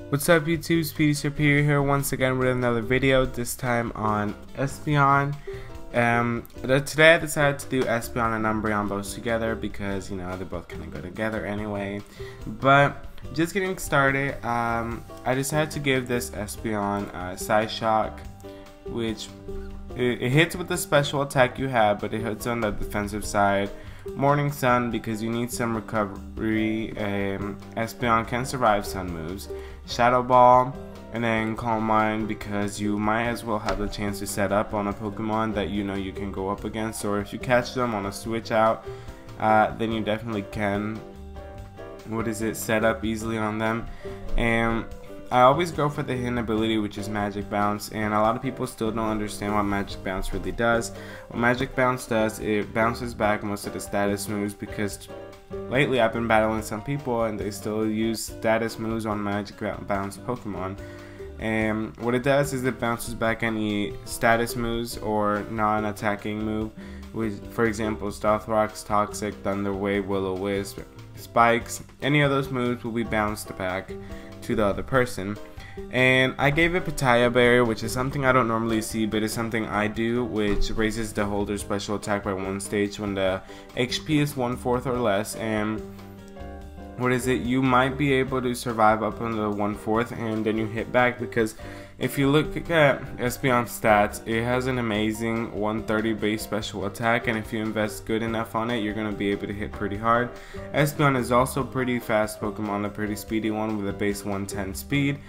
What's up YouTube, Speedy Superior here once again with another video, this time on Espeon. Today I decided to do Espeon and Umbreon both together because, you know, they both kind of go together anyway. But just getting started, I decided to give this Espeon Side Shock, which it hits with the special attack you have, but it hits on the defensive side. Morning Sun because you need some recovery. Espeon can survive sun moves. Shadow Ball, and then Calm Mind because you might as well have the chance to set up on a Pokemon that you know you can go up against, or if you catch them on a switch out, then you definitely can set up easily on them. And I always go for the hidden ability, which is Magic Bounce, and a lot of people still don't understand what Magic Bounce really does. What Magic Bounce does, it bounces back most of the status moves, because lately I've been battling some people and they still use status moves on Magic Bounce Pokemon. And what it does is it bounces back any status moves or non-attacking move, which, for example, Stealth Rocks, Toxic, Thunder Wave, Will-O-Wisp, Spikes. Any of those moves will be bounced back to the other person. And I gave it Pitaya Barrier, which is something I don't normally see, but it's something I do, which raises the holder's special attack by 1 stage when the HP is 1/4 or less. And you might be able to survive up on the 1/4 and then you hit back, because if you look at Espeon's stats, it has an amazing 130 base special attack, and if you invest good enough on it, you're going to be able to hit pretty hard. Espeon is also pretty fast Pokemon, a pretty speedy one with a base 110 speed.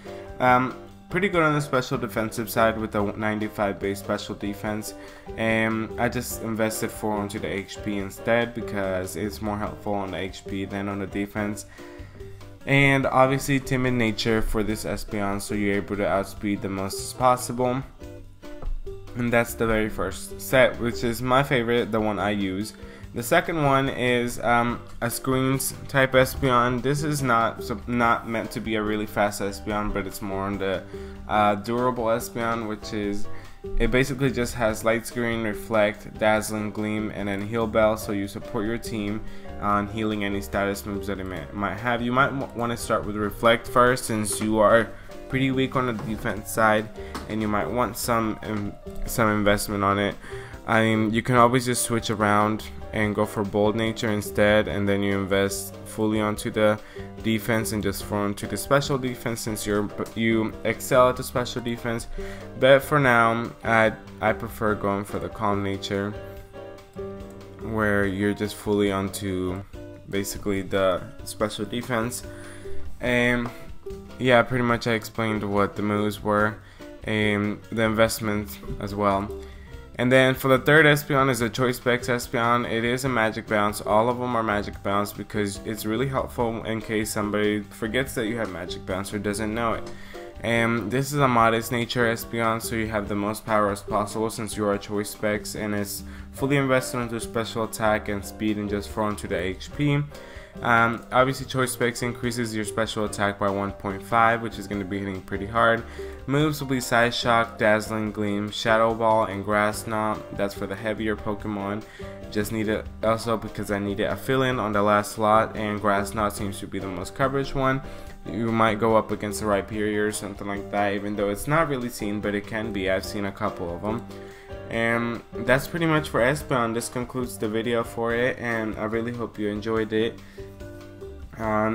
Pretty good on the special defensive side with a 95 base special defense, and I just invested 4 onto the HP instead because it's more helpful on the HP than on the defense. And obviously timid nature for this Espeon, so you're able to outspeed the most as possible. And that's the very first set, which is my favorite, the one I use. The second one is a Screens type Espeon. This is not meant to be a really fast Espeon, but it's more on the durable Espeon, which is, it basically just has Light Screen, Reflect, Dazzling Gleam, and then Heal Bell, so you support your team on healing any status moves that it might have. You might want to start with Reflect first, since you are pretty weak on the defense side, and you might want some investment on it. I mean, you can always just switch around and go for Bold Nature instead, and then you invest fully onto the defense and just throw into the special defense, since you excel at the special defense. But for now, I prefer going for the Calm Nature, where you're just fully onto basically the special defense. And yeah, pretty much I explained what the moves were and the investment as well. And then for the third Espeon is a Choice Specs Espeon. It is a Magic Bounce. All of them are Magic Bounce because it's really helpful in case somebody forgets that you have Magic Bounce or doesn't know it. And this is a Modest Nature Espeon, so you have the most power as possible since you are Choice Specs, and it's fully invested into special attack and speed and just thrown to the HP. Obviously Choice Specs increases your special attack by 1.5, which is going to be hitting pretty hard. Moves will be Side Shock, Dazzling Gleam, Shadow Ball, and Grass Knot. That's for the heavier Pokemon. Just need it also because I needed a fill-in on the last slot, and Grass Knot seems to be the most coverage one. You might go up against the Rhyperior or something like that, even though it's not really seen, but it can be. I've seen a couple of them. And that's pretty much for Espeon. This concludes the video for it, and I really hope you enjoyed it.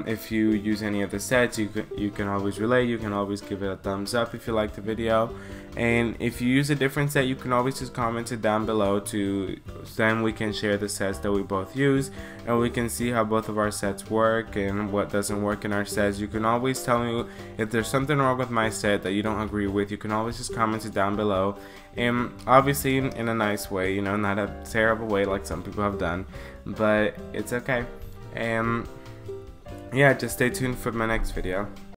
If you use any of the sets, you can always relay. You can always give it a thumbs up if you like the video, and if you use a different set, you can always just comment it down below then we can share the sets that we both use, and we can see how both of our sets work and what doesn't work in our sets. You can always tell me if there's something wrong with my set that you don't agree with. You can always just comment it down below, and obviously in a nice way, you know, not a terrible way like some people have done, but it's okay. And yeah, just stay tuned for my next video.